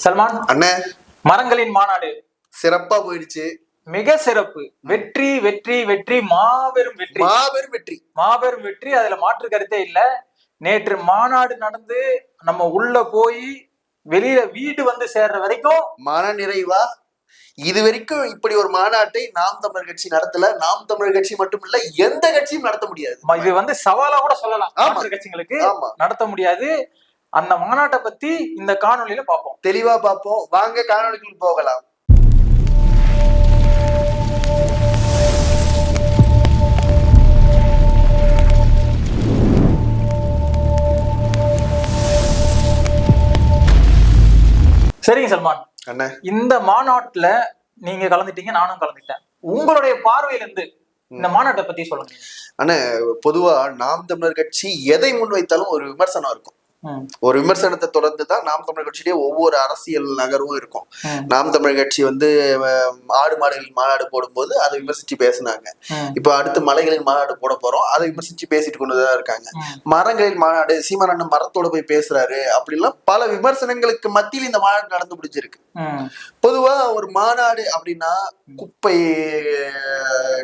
சல்மான் அண்ணே, மரங்களின் மாநாடு சிறப்பா போயிடுச்சு. மிக சிறப்பு. வெற்றி வெற்றி வெற்றி, மாபெரும் வெற்றி, மாபெரும் வெற்றி, மாபெரும் வெற்றி. அதுல மாற்று கருத்தே இல்ல. நேற்று மாநாடு நடந்து நம்ம உள்ள போய் வெளியில வீடு வந்து சேர்ற வரைக்கும் மன நிறைவா. இது வரைக்கும் இப்படி ஒரு மாநாட்டை நாம் தமிழர் கட்சி நடத்தல. நாம் தமிழர் கட்சி மட்டும் இல்ல, எந்த கட்சியும் நடத்த முடியாது. இது வந்து சவாலா கூட சொல்லலாம். மாற்று கட்சிகளுக்கு நடத்த முடியாது. அந்த மாநாட்டை பத்தி இந்த காணொலியில பார்ப்போம், தெளிவா பார்ப்போம். வாங்க காணொலிக்கு போகலாம். சரிங்க சல்மான் அண்ணா, இந்த மாநாட்டுல நீங்க கலந்துட்டீங்க, நானும் கலந்துட்டேன். உங்களுடைய பார்வையில இருந்து இந்த மாநாட்டை பத்தி சொல்லுங்க. அண்ணா, பொதுவா நாம் தமிழர் கட்சி எதை முன்வைத்தாலும் ஒரு விமர்சனம் இருக்கும். ஒரு விமர்சனத்தை தொடர்ந்துதான் நாம் தமிழர் கட்சியிலேயே ஒவ்வொரு அரசியல் நகர்வும் இருக்கும். நாம் தமிழர் கட்சி வந்து ஆடு மாடுகளின் மாநாடு போடும்போது அதை விமர்சிச்சு பேசினாங்க. இப்ப அடுத்து மலைகளின் மாநாடு போட போறோம், அதை விமர்சிச்சு பேசிட்டு கொண்டுதான் இருக்காங்க. மரங்களின் மாநாடு, சீமான் அண்ணன் மரத்தோட போய் பேசுறாரு, அப்படின்லாம் பல விமர்சனங்களுக்கு மத்தியில் இந்த மாநாடு நடந்து முடிஞ்சிருக்கு. பொதுவா ஒரு மாநாடு அப்படின்னா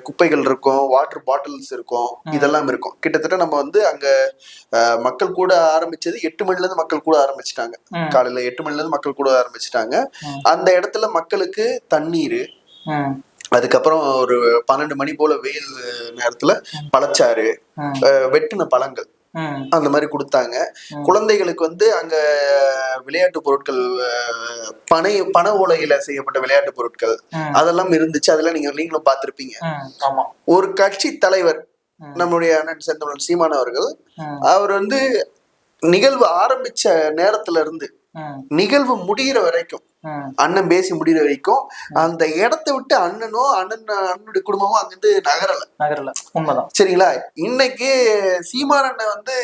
குப்பைகள் இருக்கும், வாட்டர் பாட்டில்ஸ் இருக்கும், இதெல்லாம் இருக்கும். கிட்டத்தட்ட நம்ம வந்து அங்க மக்கள் கூட ஆரம்பிச்சது 8 மணில இருந்து மக்கள் கூட ஆரம்பிச்சுட்டாங்க. காலையில 8 மணில இருந்து மக்கள் கூட ஆரம்பிச்சுட்டாங்க. அந்த இடத்துல மக்களுக்கு தண்ணீர், அதுக்கப்புறம் ஒரு 12 மணி போல வெயில் நேரத்துல பழச்சாறு, வெட்டின பழங்கள் அந்த மாதிரி கொடுத்தாங்க. குழந்தைகளுக்கு வந்து அங்க விளையாட்டு பொருட்கள், பண ஓலையில செய்யப்பட்ட விளையாட்டு பொருட்கள் அதெல்லாம் இருந்துச்சு. அதெல்லாம் நீங்களும் பார்த்திருப்பீங்க. ஒரு கட்சி தலைவர், நம்மளுடைய அண்ணன் செந்தமிழன் சீமான் அவர்கள், அவர் வந்து நிகழ்வு ஆரம்பிச்ச நேரத்துல இருந்து நிகழ்வு முடிகிற வரைக்கும், அண்ணன் பேசி முடிகிற வரைக்கும் அந்த இடத்தை விட்டு அண்ணனுடைய குடும்பமும் அங்கிருந்து நகரல. உண்மைதான். சரிங்களா? இன்னைக்கு சீமானண்ணன் வந்து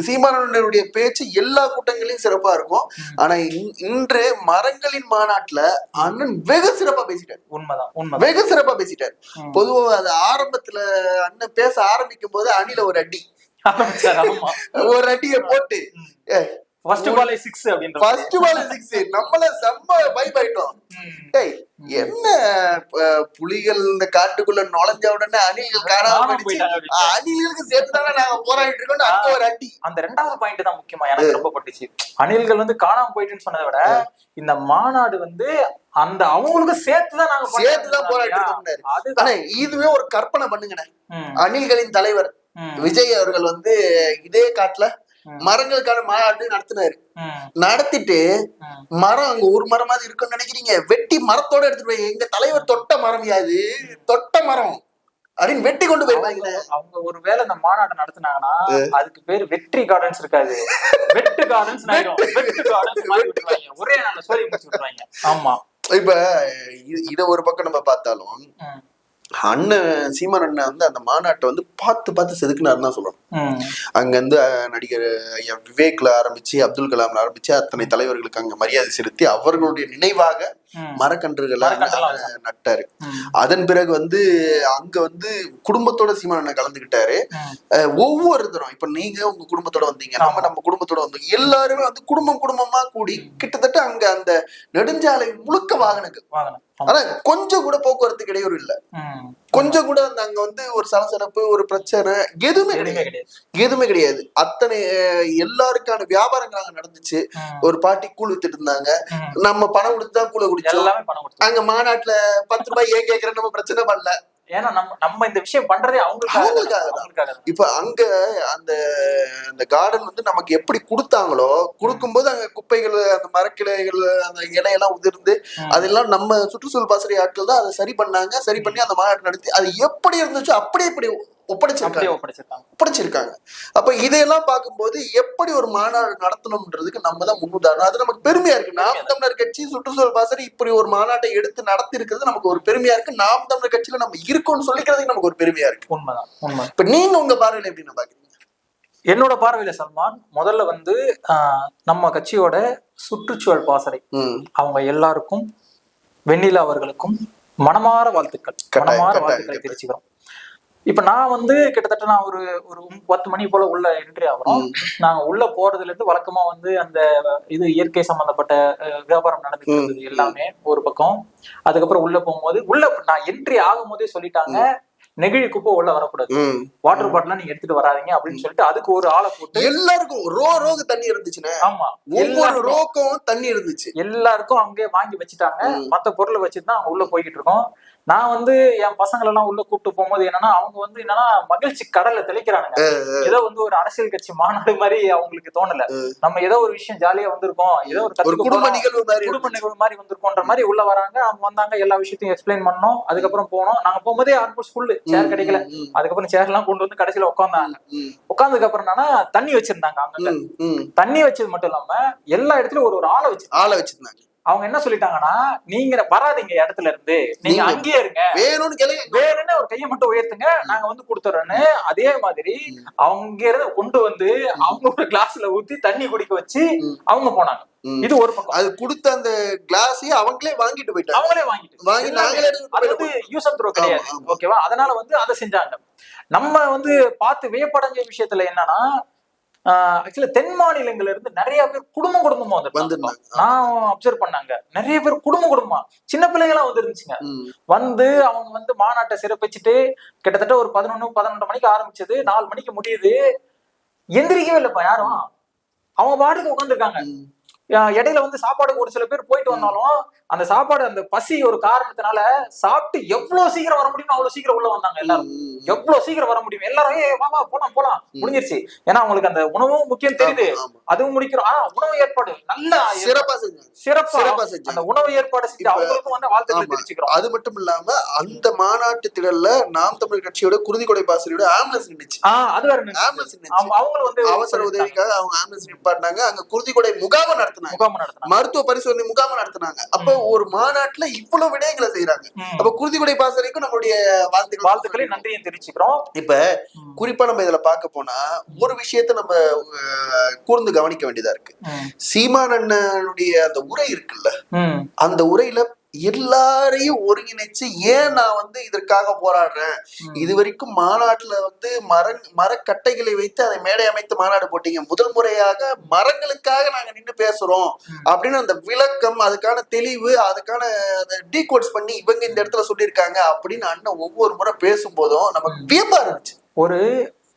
சீமானனுடைய பேச்சு எல்லா கூட்டங்களையும் சிறப்பா இருக்கும். ஆனா இன்று மரங்களின் மாநாட்டுல அண்ணன் வெகு சிறப்பா பேசிட்டார். உண்மைதான், வெகு சிறப்பா பேசிட்டார். பொதுவா அது ஆரம்பத்துல அண்ணன் பேச ஆரம்பிக்கும் போது அணில ஒரு அடியை போட்டு நம்மள செம்ம வைப் ஆயிட்டோம். என்ன புலிகள் இந்த காட்டுக்குள்ள நுழைஞ்ச உடனே அணில்கள் காணாம அணில்களுக்கு சேர்த்துதானே நாங்க போராடிட்டு இருக்கோம். அங்க ஒரு அடி. அந்த 2வது பாயிண்ட் தான் முக்கியமா எனக்கு ரொம்ப பட்டுச்சு. அணில்கள் வந்து காணாம போயிட்டுன்னு சொன்னதை விட இந்த மாநாடு வந்து அந்த அவங்களுக்கு சேர்த்துதான் போராடிட்டு இருக்கோம். ஆனா இதுவே ஒரு கற்பனை பண்ணுங்கண்ணே. அணில்களின் தலைவர் விஜய் அவர்கள் வந்து இதே காட்டுல மரங்களுக்கான மாநாடு நடத்திட்டு மரம் அங்க ஒரு மரமாவது இருக்குன்னு நினைக்கிறீங்க? வெட்டி மரத்தோட எடுத்துட்டு போய், எங்க தலைவர் தொட்ட மரம் யாது, தொட்ட மரம் அப்படின்னு வெட்டி கொண்டு போயிருவாங்க. அவங்க ஒருவேளை இந்த மாநாடு நடத்தினாங்கன்னா அதுக்கு பேரு வெற்றி கார்டன்ஸ் இருக்காது, வெட்டு கார்டன்ஸ். ஒரே நாள் சொல்லி முடிச்சுருவாங்க. ஆமா. இப்ப இத ஒரு பக்கம் நம்ம பார்த்தாலும் அண்ணன் சீமான் அண்ணன் வந்து அந்த மாநாட்டை வந்து பார்த்து செதுக்குனாருன்னு தான் சொல்லணும். அங்க இருந்து நடிகர் ஐயா விவேக்ல ஆரம்பிச்சு, அப்துல் கலாம்ல ஆரம்பிச்சு அத்தனை தலைவர்களுக்கு அங்க மரியாதை செலுத்தி அவர்களுடைய நினைவாக மரக்கன்றுகளை நட்டாரு. அதன் பிறகு வந்து அங்க வந்து குடும்பத்தோட சீமான் அண்ணன் கலந்துகிட்டாரு. ஒவ்வொருத்தரும், இப்ப நீங்க உங்க குடும்பத்தோட வந்தீங்க, நம்ம குடும்பத்தோட வந்தோம், எல்லாருமே வந்து குடும்பமா கூடி கிட்டத்தட்ட அங்க அந்த நெடுஞ்சாலை முழுக்க வாகனங்கள். ஆனா கொஞ்சம் கூட போக்குவரத்துக்கு இடையூறு இல்ல, கொஞ்சம் கூட அங்க வந்து ஒரு சலசலப்பு, ஒரு பிரச்சனை எதுவுமே கிடையாது. அத்தனை எல்லாருக்கான வியாபாரங்கள் அங்க நடந்துச்சு. ஒரு பாட்டி கூழ் வித்துட்டு இருந்தாங்க, நம்ம பணம் கொடுத்துதான் கூழ குடிச்சோம். அங்க மாநாட்டுல 10 ரூபாய் ஏன் கேக்குற நம்ம பிரச்சனை பண்ணல. ஏன்னா நம்ம இந்த விஷயம் பண்றதே அவங்களுக்காக. இப்ப அங்க அந்த கார்டன் வந்து நமக்கு எப்படி கொடுத்தாங்களோ, கொடுக்கும்போது அங்க குப்பைகள், அந்த மரக்கிளைகள், அந்த இலையெல்லாம் உதிர்ந்து அதெல்லாம் நம்ம சுற்றுச்சூழல் பாசறை ஆட்கள் தான் அதை சரி பண்ணி அந்த மாநாட்டு நடத்தி அது எப்படி இருந்துச்சோ அப்படியே இப்படி ஒப்படைச்சிருக்காங்க. அப்ப இதையெல்லாம் பார்க்கும்போது எப்படி ஒரு மாநாடு நடத்தணும்ன்றதுக்கு நம்ம தான் முன்னுதாரணம். அது நமக்கு பெருமையா இருக்கு. நாம் தமிழர் கட்சி சுற்றுச்சூழல் பாசறை இப்படி ஒரு மாநாட்டை எடுத்து நடத்தி இருக்கிறது நமக்கு ஒரு பெருமையா இருக்கு. நாம் தமிழர் கட்சியில நம்ம இருக்கோம்னு சொல்லிக்கிறதுக்கு நமக்கு ஒரு பெருமையா இருக்கு. உண்மை. இப்ப நீங்க உங்க பார்வையில எப்படி பாக்குறீங்க? என்னோட பார்வையில சல்மான், முதல்ல வந்து நம்ம கட்சியோட சுற்றுச்சூழல் பாசறை அவங்க எல்லாருக்கும், வெண்ணிலா அவர்களுக்கும் மனமாற வாழ்த்துக்கள் தெரிவிச்சுக்கிறோம். இப்ப நான் வந்து கிட்டத்தட்ட நான் ஒரு ஒரு 10 மணி போல உள்ள என்ட்ரி ஆகிறோம். நாங்க உள்ள போறதுல இருந்து வழக்கமா வந்து அந்த இது இயற்கை சம்பந்தப்பட்ட வியாபாரம் நடந்துட்டு இருந்தது எல்லாமே ஒரு பக்கம். அதுக்கப்புறம் உள்ள போகும்போது உள்ள நான் என்ட்ரி ஆகும் போதே சொல்லிட்டாங்க, நெகிழி குப்பை உள்ள வரக்கூடாது, வாட்டர் பாட்டிலாம் நீங்க எடுத்துட்டு வராதீங்க அப்படின்னு சொல்லிட்டு அதுக்கு ஒரு ஆளை போட்டு எல்லாருக்கும் ரோக்கு தண்ணி இருந்துச்சுன்னா, ஆமா ஒவ்வொரு ரோக்கும் தண்ணி இருந்துச்சு, எல்லாருக்கும் அங்கே வாங்கி வச்சுட்டாங்க. மத்த பொருளை வச்சுதான் அவங்க உள்ள போய்கிட்டு இருக்கோம். நான் வந்து என் பசங்களை எல்லாம் உள்ள கூப்பிட்டு போகும்போது என்னன்னா அவங்க வந்து என்னன்னா மகிழ்ச்சி கடல்ல தெளிக்கிறானுங்க. ஏதோ வந்து ஒரு அரசியல் கட்சி மாநாடு மாதிரி அவங்களுக்கு தோணல. நம்ம ஏதோ ஒரு விஷயம் ஜாலியா வந்திருக்கோம், ஏதோ ஒரு குடும்ப நிகழ்வு மாதிரி வந்திருக்கோன்ற மாதிரி உள்ள வராங்க. அவங்க வந்தாங்க, எல்லா விஷயத்தையும் எக்ஸ்பிளைன் பண்ணோம். அதுக்கப்புறம் போனோம். நாங்க போகும்போதே ஆல்மோஸ்ட் ஃபுல்லு, சேர் கிடைக்கல. அதுக்கப்புறம் சேர் எல்லாம் கொண்டு வந்து கடைசியில உட்காந்தாங்க. உட்கார்ந்ததுக்கு அப்புறம் என்னன்னா தண்ணி வச்சிருந்தாங்க. அங்க தண்ணி வச்சது மட்டும் இல்லாம எல்லா இடத்துலயும் ஒரு ஆளை வச்சிருந்தாங்க. அவங்க என்ன சொல்லிட்டாங்கன்னா, நீங்க வராதீங்க இடத்துல இருந்து, நீங்க அங்கேயே இருங்க, வேணும்னு ஒரு கையை மட்டும் உயர்த்துங்க, நாங்க வந்து கொடுத்துறோன்னு. அதே மாதிரி அவங்க இருந்து கொண்டு வந்து அவங்க ஒரு கிளாஸ்ல ஊத்தி தண்ணி குடிக்க வச்சு அவங்க போனாங்க. இது ஒரு பக்கம். அது கொடுத்த அந்த கிளாஸையும் அவங்களே வாங்கிட்டு போயிட்டாங்க. அது யூஸ் அண்ட் த்ரோ கிடையாது, ஓகேவா? அதனால வந்து அதை செஞ்சாங்க. நம்ம வந்து பார்த்து வியப்படைஞ்ச விஷயத்துல என்னன்னா, ஆக்சுவலா தென் மாநிலங்கள்ல இருந்து நிறைய பேர் குடும்பமா வந்துருந்தாங்க. நான் அப்சர்வ் பண்ணாங்க, நிறைய பேர் குடும்பமா சின்ன பிள்ளைங்களாம் வந்து இருந்துச்சுங்க. வந்து அவங்க வந்து மாநாட்டை சிறப்பிச்சுட்டு கிட்டத்தட்ட ஒரு 11-12 மணிக்கு ஆரம்பிச்சது, 4 மணிக்கு முடியுது. எந்திரிக்கவே இல்லப்பா யாரும், அவங்க பாட்டுக்கு உட்காந்துருக்காங்க. இடையில வந்து சாப்பாடுக்கு ஒரு சில பேர் போயிட்டு வந்தாலும் அந்த சாப்பாடு அந்த பசி ஒரு காரணத்தினால சாப்பிட்டு எவ்வளவு சீக்கிரம் வர முடியுமோ அவ்வளவு சீக்கிரம் உள்ள வந்தாங்க. எல்லாரும் எவ்வளவு சீக்கிரம் வர முடியும், எல்லாரும் வாமா போலாம் முடிஞ்சிருச்சு. ஏன்னா அவங்களுக்கு அந்த உணவும் முக்கியம் தெரியுது, அதுவும் முடிக்கிறோம். ஆனா உணவு ஏற்பாடு நல்லா சிறப்பா அந்த உணவு ஏற்பாடு செஞ்சு அவங்களுக்கும் வந்து வாழ்த்துக்களை தெரிவிச்சுக்கிறோம். அது மட்டும் இல்லாம அந்த மாநாட்டு திடல்ல நாம் தமிழர் கட்சியோட குருதி கொடை பாசறையோட ஆம்புலன்ஸ் நின்னுச்சு. அது வேற ஆம்புலன்ஸ் அவங்களும் வந்து அவசர உதவிக்காக அவங்க ஆம்புலன்ஸ் நிப்பாட்டினாங்க. அங்க குருதி கொடை முகாம் நடத்தினாங்க, மருத்துவ பரிசோதனை முகாம் நடத்தினாங்க. அப்ப ஒரு மாநாட்டுல இவ்வளவு விடயங்களை செய்யறாங்க. அப்ப குருதிக்குடை பாசறைக்கும் நம்மளுடைய வாழ்த்துக்களை நன்றியும் தெரிவிச்சுக்கிறோம். இப்ப குறிப்பா நம்ம இதுல பார்க்க போனா ஒரு விஷயத்த நம்ம கூர்ந்து கவனிக்க வேண்டியதா இருக்கு. சீமான் அண்ணனுடைய அந்த உரை இருக்குல்ல, அந்த உரையில எல்லாரையும் ஒருங்கிணைச்சு ஏன் நான் வந்து இதற்காக போராடுறேன், இது வரைக்கும் மாநாட்டுல வந்து மரக்கட்டைகளை வைத்து அதை மேடை அமைத்து மாநாடு போட்டீங்க, முதல் முறையாக மரங்களுக்காக நாங்க நின்று பேசுறோம் அப்படின்னு அந்த விளக்கம், அதுக்கான தெளிவு, அதுக்கான டீகோட்ஸ் பண்ணி இவங்க இந்த இடத்துல சொல்லியிருக்காங்க அப்படின்னு அண்ணன் ஒவ்வொரு முறை பேசும்போதும் நமக்கு வியப்பா இருந்துச்சு. ஒரு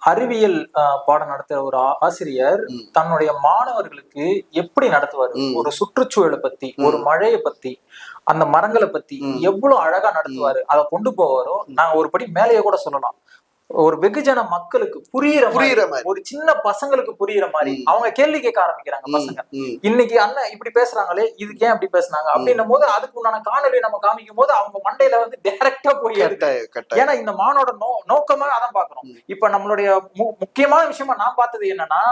அறிவியல் பாடம் நடத்துற ஒரு ஆசிரியர் தன்னுடைய மாணவர்களுக்கு எப்படி நடத்துவாரு, ஒரு சுற்றுச்சூழலை பத்தி, ஒரு மழையை பத்தி, அந்த மரங்களை பத்தி எவ்வளவு அழகா நடத்துவாரு, அதை கொண்டு போவாரோ. நாங்க ஒரு படி மேலேயே கூட சொல்லலாம், ஒரு வெகுஜன மக்களுக்கு புரியுற மாதிரி, ஒரு சின்ன பசங்களுக்கு புரியுற மாதிரி அவங்க கேள்வி கேட்க ஆரம்பிக்கிறாங்க. பசங்க இன்னைக்கு அண்ணன் இப்படி பேசுறாங்களே, இதுக்கு ஏன் அப்படி பேசுனாங்க அப்படின்னும் போது அதுக்கு உண்டான காணொலி நம்ம காமிக்கும் போது அவங்க மண்டையில வந்து டைரக்டா போய் எடுத்து. ஏன்னா இந்த மானோட நோக்கமா அதான் பாக்குறோம். இப்ப நம்மளுடைய முக்கியமான விஷயமா நான் பார்த்தது என்னன்னா,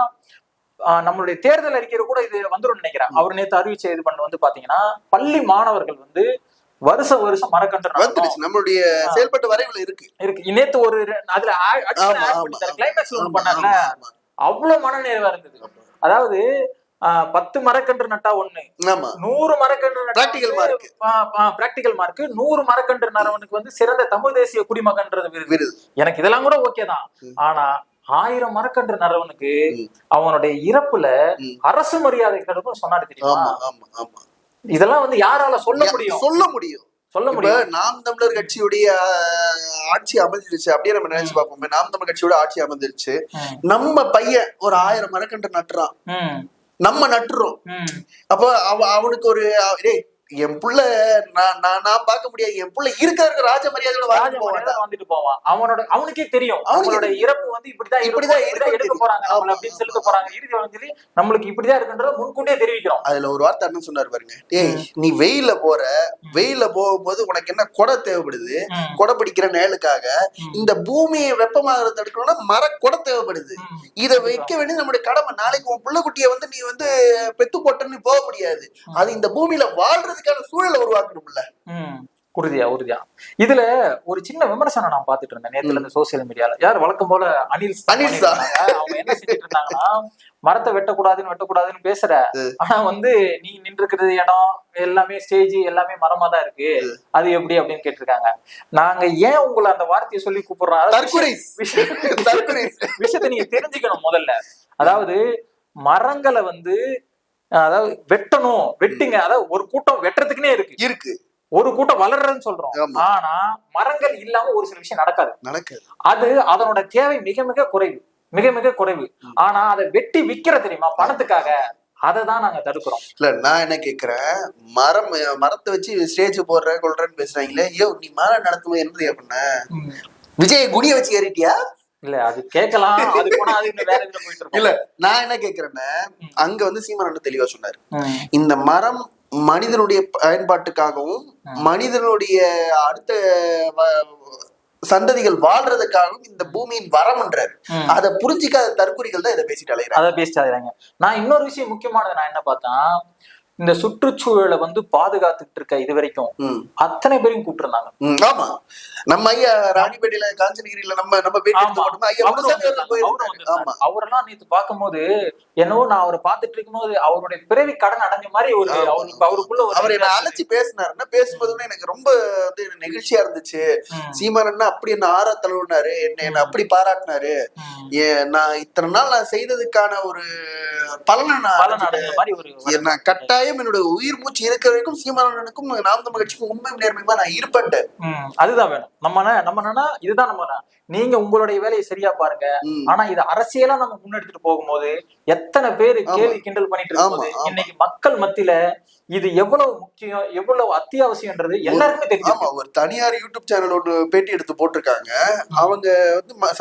நம்மளுடைய தேர்தல் அறிக்கையில கூட இது வந்துடும் நினைக்கிறேன். அவர் நேற்று அறிவிச்ச இது பண்ண வந்து பாத்தீங்கன்னா, பள்ளி மாணவர்கள் வந்து வருஷம் மரக்கன்று நம்மளுடைய செயல்பட்டு வரைவுல இருக்கு. நேத்து ஒரு அதுல கிளைமேக்ஸ்ல ஒண்ணு பண்ணார்ல, அவ்வளவு மன நிறைவா இருந்தது. அதாவது 10 மரக்கன்று நட்டா 1, 100 மரக்கன்று பிராக்டிகல் மார்க், 100 மரக்கன்று நரவனுக்கு வந்து சிறந்த தமிழ் தேசிய குடிமகன்றது விருது. எனக்கு இதெல்லாம் கூட ஓகே தான். ஆனா 1000 மரக்கன்று நரவனுக்கு அவனுடைய இறப்புல அரசு மரியாதை கிடைக்கும் சொன்னாரு தெரியுமா? இதெல்லாம் வந்து யாரால சொல்ல முடியும்? நாம் தமிழர் கட்சியுடைய ஆட்சி அமைஞ்சிருச்சு அப்படியே நம்ம நினைச்சு பார்ப்போமே. நாம் தமிழர் கட்சியோட ஆட்சி அமைஞ்சிருச்சு, நம்ம பையன் ஒரு 1000 மரக்கன்று நட்டுறான், நம்ம நட்டுறோம். அப்ப அவனுக்கு ஒரு என் புள்ள நான் பார்க்க முடியாது, என் புள்ள இருக்க ராஜ மரியாதையோட வந்துட்டு போவான். அவனுக்கே தெரியும் அவங்களோட இறப்பு வந்து இப்படிதான் எடுக்க போறாங்க அப்படின்னு சொல்லிட்டு போறாங்க. இறுதி சொல்லி நம்மளுக்கு இப்படிதான் இருக்குன்றத முன்கூட்டியே தெரிவிக்கிறோம். அதுல ஒரு வார்த்தை என்ன சொன்னார் பாருங்க, நீ வெயில போகும்போது உனக்கு என்ன கொடை தேவைப்படுது, கொடை பிடிக்கிற நேலுக்காக. இந்த பூமியை வெப்பமாக தடுக்கணும்னா கொடை தேவைப்படுது. இதை வைக்க வேண்டிய நம்மளுடைய கடமை. நாளைக்கு உன் புள்ள குட்டியை வந்து நீ வந்து பெத்து போட்டன்னு போக முடியாது. அது இந்த பூமியில வாழ்றது சூழலை உருவாக்கணும்ல. உறுதியா இதுல ஒரு சின்ன விமர்சனம் நான் பாத்துட்டு இருந்தேன் நேத்துல இருந்து சோசியல் மீடியால. யார் வழக்கம் போல அனில் அவங்க என்ன செஞ்சுட்டு இருந்தாங்கன்னா, மரத்தை வெட்டக்கூடாதுன்னு பேசுற, ஆனா நீ நின்று இருக்கிறது இடம் எல்லாமே ஸ்டேஜ் எல்லாமே மரமா தான் இருக்கு, அது எப்படி அப்படின்னு கேட்டிருக்காங்க. நாங்க ஏன் உங்களை அந்த வார்த்தையை சொல்லி கூப்பிடுறோம், விஷயத்தை நீங்க தெரிஞ்சுக்கணும் முதல்ல. அதாவது மரங்களை அதாவது வெட்டுங்க, அதாவது ஒரு கூட்டம் வெட்டுறதுக்குன்னே இருக்கு, ஒரு கூட்டம் வளர்றதுன்னு சொல்றோம். ஆனா மரங்கள் இல்லாம ஒரு சில விஷயம் நடக்காது. அது அதனோட தேவை மிக மிக குறைவு. ஆனா அதை வெட்டி விக்கிற தெரியுமா பணத்துக்காக, அததான் நாங்க தடுக்கிறோம். இல்ல நான் என்ன கேக்குறேன், மரத்தை வச்சு ஸ்டேஜ் கொள்றேன்னு பேசுறாங்களே, ஐயோ நீ மரம் நடத்தும் என்னது அப்படின்னா விஜய் குடிய வச்சு ஏறிட்டியா? இல்ல அது கேட்கலாம், அது போனா அது வேற இதுல போயிட்டு இருக்கும். இல்ல நான் என்ன கேக்குறேன்னா, அங்க சீமான் தெளிவா சொன்னாரு, இந்த மரம் மனிதனுடைய பயன்பாட்டுக்காகவும் மனிதனுடைய அடுத்த சந்ததிகள் வாழ்றதுக்காகவும் இந்த பூமியின் வரம்ன்றாரு. அதை புரிஞ்சிக்காத தற்குறிகள் தான் இதை பேசிட்டு அலைகிறாங்க. நான் இன்னொரு விஷயம் முக்கியமானது நான் என்ன பார்த்தேன், இந்த சுற்றுச்சூழலை பாதுகாத்துட்டு இருக்க இது வரைக்கும் அத்தனை பேரையும் கூப்பிட்டுருந்தாங்க. ஆமா, நம்ம ஐயா ராணிப்பேட்டையில காஞ்சனகிரியில நம்ம அவரெல்லாம் நேத்து பார்க்கும்போது என்னவோ நான் அவரை பார்த்துட்டு இருக்கும்போது அவருடைய பிறவி கடன் அடைஞ்ச மாதிரி ஒரு அவருக்குள்ள அவர் என்ன அழைச்சி பேசினாருன்னா, பேசும்போது எனக்கு ரொம்ப நெகிழ்ச்சியா இருந்துச்சு. சீமான் அப்படி என்ன ஆறா தழுவினாரு, என்ன அப்படி பாராட்டினாரு, நான் இத்தனை நாள் நான் செய்ததுக்கான ஒரு பலனை நான் கட்டாயம் என்னோட உயிர் மூச்சு இருக்கிற வரைக்கும் சீமானனுக்கும் நாம் தமிழ் கட்சிக்கும் உண்மை நேர்மையுமா நான் இருப்பேன். அதுதான் வேணும். நம்ம இதுதான் நம்ம, நீங்க உங்களுடைய வேலையை சரியா பாருங்க. ஆனா இது அரசியலா நம்ம முன்னெடுத்துட்டு போகும்போது எத்தனை பேரு கேள்வி கிண்டல் பண்ணிட்டு இருக்கும்போது இன்னைக்கு மக்கள் மத்தியில இது எவ்வளவு முக்கியம், எவ்வளவு அத்தியாவசியம்ன்றது எல்லாருக்குமே தெரியும். ஒரு தனியார் யூடியூப் சேனல் ஒன்று பேட்டி எடுத்து போட்டிருக்காங்க. அவங்க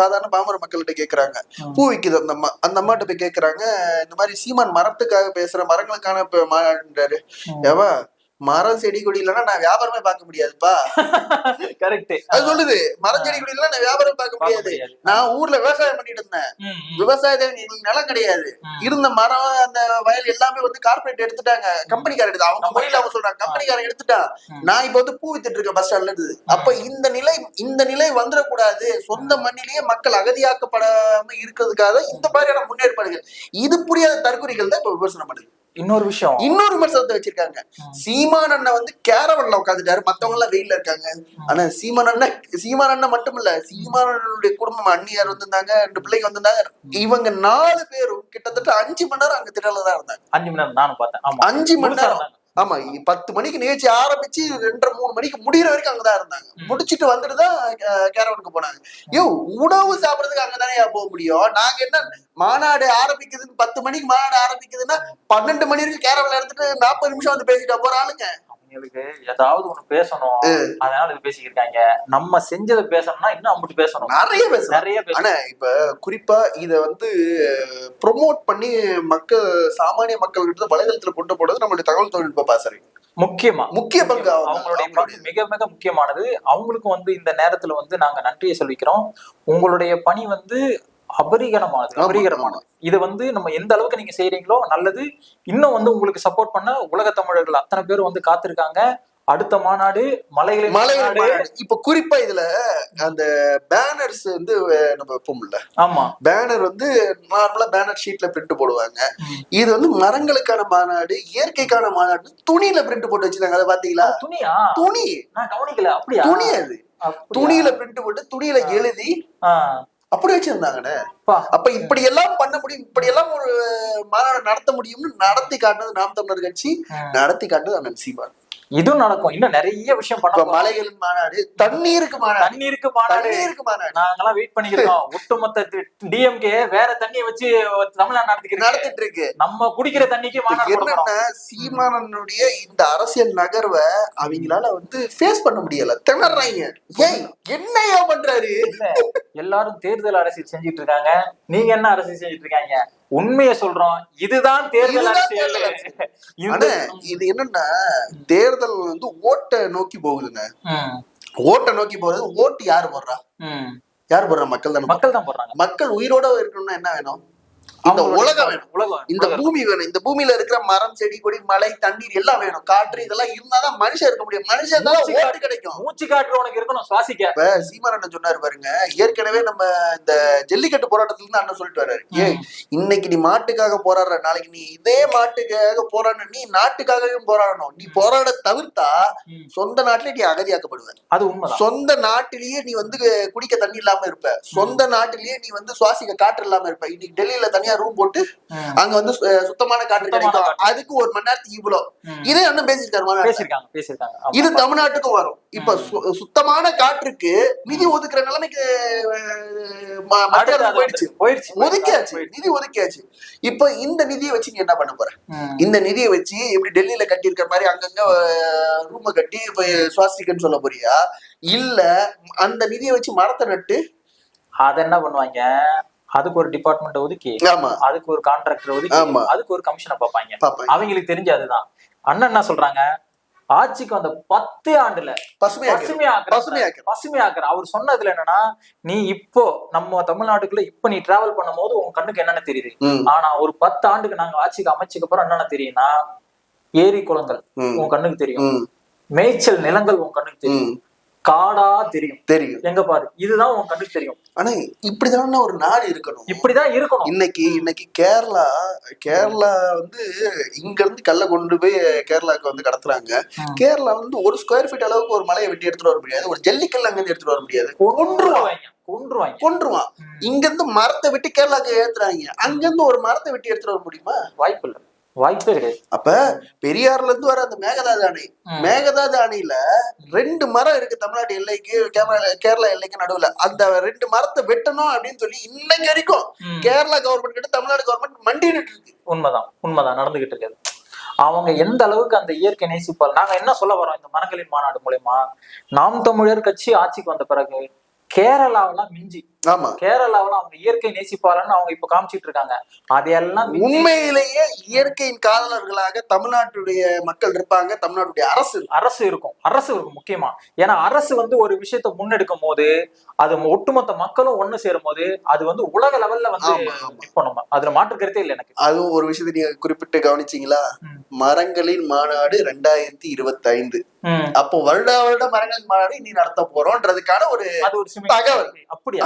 சாதாரண பாமர மக்கள்கிட்ட கேக்குறாங்க, பூ விக்குது அந்த அம்மாட்ட போய் கேக்குறாங்க, இந்த மாதிரி சீமான் மரத்துக்காக பேசுற மரங்களுக்கான மாறாரு, ஏவா மரம் செடி கொடி இல்லைன்னா நான் வியாபாரமே பார்க்க முடியாதுப்பா. கரெக்ட், அது சொல்லுது. மரம் செடி கொடி இல்லைன்னா நான் வியாபாரம் பார்க்க முடியாது. நான் ஊர்ல விவசாயம் பண்ணிட்டு இருந்தேன், விவசாயத்தை எங்களுக்கு நிலம் கிடையாது, இருந்த மரம் அந்த வயல் எல்லாமே கார்பரேட் எடுத்துட்டாங்க, கம்பெனிக்காரன் எடுத்து அவங்க மொழியில அவங்க சொல்றாங்க, கம்பெனிக்காரன் எடுத்துட்டான். நான் இப்ப பூ வித்துட்டு இருக்கேன் பஸ் ஸ்டாண்ட்ல இருந்து. அப்ப இந்த நிலை வந்துடக்கூடாது, சொந்த மண்ணிலேயே மக்கள் அகதியாக்கப்படாம இருக்கிறதுக்காக இந்த மாதிரியான முன்னேற்பாடுகள், இது புரியாத தற்குறிகள் தான் இப்ப விமர்சனம் பண்ணுது. இன்னொரு விமர்சனத்தை வச்சிருக்காங்க, சீமான் அண்ணன் கேரவன்ல உட்காந்துட்டாரு, மத்தவங்க எல்லாம் வெயில்ல இருக்காங்க. ஆனா சீமான் அண்ணன் மட்டும் இல்ல, சீமானுடைய குடும்பம் அண்ணியார் வந்திருந்தாங்க, 2 பிள்ளைங்க வந்திருந்தாங்க. இவங்க 4 பேரும் கிட்டத்தட்ட 5 மணி நேரம் அங்க திடல தான் இருந்தாங்க. 5 மணி நேரம் நானும் பார்த்தேன். 5 மணி நேரம். ஆமா, 10 மணிக்கு நிகழ்ச்சி ஆரம்பிச்சு 2:30-3 மணிக்கு முடிகிற வரைக்கும் அங்கதான் இருந்தாங்க. முடிச்சுட்டு வந்துட்டுதான் கேரவனுக்கு போனாங்க. உணவு சாப்பிடறதுக்கு அங்கதானே போக முடியும். நாங்க என்ன மாநாடு ஆரம்பிக்குதுன்னு 10 மணிக்கு மாநாடு ஆரம்பிக்குதுன்னா 12 மணி வரைக்கும் கேரவன்ல எடுத்துட்டு 40 நிமிஷம் பேசிட்டு போறாளுங்க. அவங்களுக்கு ஏதாவது ஒண்ணு பேசணும், அதனால இது பேசிக்கிட்டாங்க. நம்ம செஞ்சதை பேசணும்னா இன்னும் அம்பிட்டு பேசணும், நிறைய பேசணும். ஆனா இப்ப குறிப்பா இத ப்ரொமோட் பண்ணி மக்கள் சாமானிய மக்கள் கிட்ட வலைதளத்துல கொண்டு போடுறது நம்மளுடைய தகவல் தொழில்நுட்ப பாசறை முக்கிய பங்கு. அவங்களுடைய பங்கு மிக மிக முக்கியமானது. அவங்களுக்கும் இந்த நேரத்துல நாங்க நன்றியை சொல்லிக்கிறோம். உங்களுடைய பணி அபரிகரமானது. இதை நம்ம எந்த அளவுக்கு நீங்க செய்யறீங்களோ நல்லது. இன்னும் உங்களுக்கு சப்போர்ட் பண்ண உலக தமிழர்கள் அத்தனை பேர் காத்திருக்காங்க. அடுத்த மாநாடு மலைகளின் இப்ப குறிப்பா இதுல அந்த பேனர்ஸ் நம்ம வைப்போம்ல, ஆமா பேனர் நார்மலா பேனர் ஷீட்ல பிரிண்ட் போடுவாங்க. இது மரங்களுக்கான மாநாடு, இயற்கைக்கான மாநாடு துணியில பிரிண்ட் போட்டு வச்சிருக்காங்க. அதை பாத்தீங்களா? துணி நான் கவனிக்கல. அப்படியா? துணி, அது துணியில பிரிண்ட் போட்டு துணியில எழுதி அப்படி வச்சிருந்தாங்கன்னு. அப்ப இப்படி எல்லாம் பண்ண முடியும், இப்படி எல்லாம் ஒரு மாநாடு நடத்த முடியும்னு நடத்தி காட்டுனது நாம் தமிழர் கட்சி, நடத்தி காட்டுனது அண்ணன் சீமான். இதுவும் நடக்கும். இன்னும் நிறைய விஷயம் பண்ண, மலைகளின் மாநாடு, தண்ணீருக்கு மாநாடு, நாங்கெல்லாம் வெயிட் பண்ணிக்கிறோம். ஒட்டுமொத்த டிஎம்கே வேற தண்ணியை வச்சு தமிழ்நாடு நடத்திட்டு இருக்கு. நம்ம குடிக்கிற தண்ணிக்கு என்னன்னா சீமானனுடைய இந்த அரசியல் நகர்வை அவங்களால ஃபேஸ் பண்ண முடியல, திணறாங்க. என்னையா பண்றாரு? எல்லாரும் தேர்தல் அரசியல் செஞ்சிட்டு இருக்காங்க, நீங்க என்ன அரசியல் செஞ்சிட்டு இருக்காங்க? உண்மையை சொல்றோம், இதுதான் தேர்தல் அரசியல். இது என்னன்னா தேர்தல் ஓட்டை நோக்கி போகுதுங்க. ஓட்டை நோக்கி போறது. ஓட்டு யாரு போடுறா? மக்கள் தான் போடுறாங்க. மக்கள் உயிரோட இருக்கணும்னா என்ன வேணும்? இந்த அவங்களோட உலகம் வேணும், உலகம் இந்த பூமி வேணும், இந்த பூமியில இருக்கிற மரம் செடி கொடி மழை தண்ணீர் எல்லாம் வேணும், காற்று இதெல்லாம் இருந்தாதான் மனுஷன் இருக்க முடியும். மனுஷன் தான் ஓட்டு கிடைக்கும். மூச்சு காற்று உனக்கு இருக்கணும் சுவாசிக்க. இப்ப சீமானண்ணன் சொன்னாரு பாருங்க, ஏற்கனவே நம்ம இந்த ஜல்லிக்கட்டு போராட்டத்துல இருந்து அண்ணன் சொல்லிட்டு வர்றாரு, ஏன் இன்னைக்கு நீ மாட்டுக்காக போராடுற, நாளைக்கு நீ இதே மாட்டுக்காக போராட, நீ நாட்டுக்காகவும் போராடணும். நீ போராட தவிர்த்தா சொந்த நாட்டிலே நீ அகதியாக்கப்படுவ. அது உண்மை. சொந்த நாட்டிலேயே நீ வந்து குடிக்க தண்ணி இல்லாம இருப்ப, சொந்த நாட்டிலேயே நீ வந்து சுவாசிக்க காற்று இல்லாம இருப்ப. இன்னைக்கு டெல்லியில தனியா ரூம் போட்டு அங்க வந்து சுத்தமான காற்று கிடைக்கும், அதுக்கு 1 மணி நேரத்துக்கு இவ்வளவு. இதே அண்ணன் பேசியிருக்காரு. இது தமிழ்நாட்டுக்கும் வரும். இப்ப சுத்தமான காற்றுக்கு நிதி ஒதுக்குற நிலைமைக்கு போயிடுச்சு, ஒதுக்கியாச்சு, நிதி ஒதுக்கியாச்சு. இப்ப இந்த நிதியை வச்சு நீ என்ன பண்ண போற? இந்த நிதியை வச்சு எப்படி டெல்லியில கட்டி இருக்கிற மாதிரி அங்கங்க ரூம கட்டி இப்ப சுவாசிக்கன்னு சொல்ல போறியா, இல்ல அந்த நிதியை வச்சு மரத்தை நட்டு அத என்ன பண்ணுவாங்க? அதுக்கு ஒரு டிபார்ட்மெண்ட் ஒதுக்கி, அதுக்கு ஒரு கான்ட்ராக்டர் ஒதுக்கி, அதுக்கு ஒரு கமிஷனை பார்ப்பாங்க. அவங்களுக்கு தெரிஞ்ச அதுதான். அண்ணன் என்ன சொல்றாங்க, ஆட்சிக்கு வந்த 10 ஆண்டுல பசுமையாக்குற அவர் சொன்னதுல என்னன்னா, நீ இப்போ நம்ம தமிழ்நாட்டுக்குள்ள இப்ப நீ டிராவல் பண்ணும் போது உங்க கண்ணுக்கு என்னென்ன தெரியுது, ஆனா ஒரு 10 ஆண்டுக்கு நாங்க ஆட்சிக்கு அமைச்சுக்கு அப்புறம் என்னென்ன தெரியும்னா, ஏரி குளங்கள் உன் கண்ணுக்கு தெரியும், மேய்ச்சல் நிலங்கள் உன் கண்ணுக்கு தெரியும், காடா தெரியும், எங்க பாரு, இதுதான் உன் கண்ணுக்கு தெரியும். ஆனா இப்படிதான் ஒரு நாடு இருக்கணும், இப்படிதான் இருக்கணும். இன்னைக்கு கேரளா வந்து இங்க இருந்து கல்ல கொண்டு போய் கேரளாக்கு வந்து கடத்துறாங்க. கேரளா வந்து 1 ஸ்கொயர் ஃபீட் அளவுக்கு ஒரு மலையை வெட்டி எடுத்துட்டு வர முடியாது, ஒரு ஜல்லிக்கல்ல அங்க இருந்து எடுத்துட்டு வர முடியாது, கொன்றுவாங்க. இங்க இருந்து மரத்தை வெட்டி கேரளாக்கு ஏத்துறாங்க, அங்க இருந்து ஒரு மரத்தை வெட்டி எடுத்துட்டு வர முடியுமா? வாய்ப்பு இல்ல, வாய்ப்பே கிடையாது. அப்ப பெரியார்ல இருந்து வர அந்த மேகதாது அணையில 2 மரம் இருக்கு தமிழ்நாட்டு எல்லைக்கு கேரளா எல்லைக்கு நடுவுல. அந்த 2 மரத்தை வெட்டணும் அப்படின்னு சொல்லி இன்னைக்கு வரைக்கும் கேரளா கவர்மெண்ட் கிட்ட தமிழ்நாடு கவர்மெண்ட் மண்டிட்டு இருக்கு. உண்மைதான் நடந்துகிட்டு இருக்காது. அவங்க எந்த அளவுக்கு அந்த இயற்கை நேசிப்பார். நாங்க என்ன சொல்ல வரோம் இந்த மரங்களின் மாநாடு மூலமா, நாம் தமிழர் கட்சி ஆட்சிக்கு வந்த பிறகு கேரளாவெல்லாம் மிஞ்சி, கேரளாவில அவங்க இயற்கை நேசிப்பாளன்னு அவங்க இப்ப காமிச்சிட்டு இருக்காங்க. அதையெல்லாம் உண்மையிலேயே இயற்கையின் காதலர்களாக தமிழ்நாட்டுடைய மக்கள் இருப்பாங்க, தமிழ்நாட்டுடைய அரசு இருக்கும் முக்கியமா. ஏன்னா அரசு வந்து ஒரு விஷயத்த முன்னெடுக்கும் போது அது ஒட்டுமொத்த மக்களும் ஒண்ணு சேரும் போது அது வந்து உலக லெவல்ல வந்து நிப்பணும். அதுல மாற்று கருத்தே இல்லை எனக்கு. அதுவும் ஒரு விஷயத்தை நீங்க குறிப்பிட்டு கவனிச்சீங்களா, மரங்களின் மாநாடு 2025, அப்போ வருட மரங்களின் மாநாடு இனி நடத்த போறோம்ன்றதுக்கான ஒரு தகவல். அப்படியா?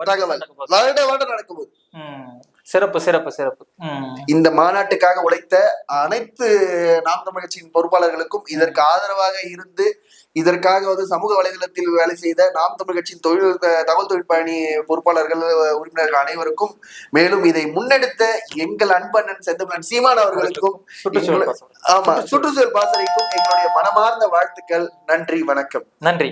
தகவல் வருடம் நடக்கும்போது சிறப்பு. இந்த மாநாட்டுக்காக உழைத்த அனைத்து நாம் தமிழ் கட்சியின் பொறுப்பாளர்களுக்கும், இதற்கு ஆதரவாக இருந்து இதற்காக வந்து சமூக வலைதளத்தில் வேலை செய்த நாம் தமிழ் கட்சியின் தகவல் தொழில்பணி பொறுப்பாளர்கள் உறுப்பினர்கள் அனைவருக்கும், மேலும் இதை முன்னெடுத்த எங்கள் அன்பண்ணன் செந்தமிழன் சீமான் அவர்களுக்கும், சுற்றுச்சூழல் பாசறைக்கும் எங்களுடைய மனமார்ந்த வாழ்த்துக்கள். நன்றி, வணக்கம். நன்றி.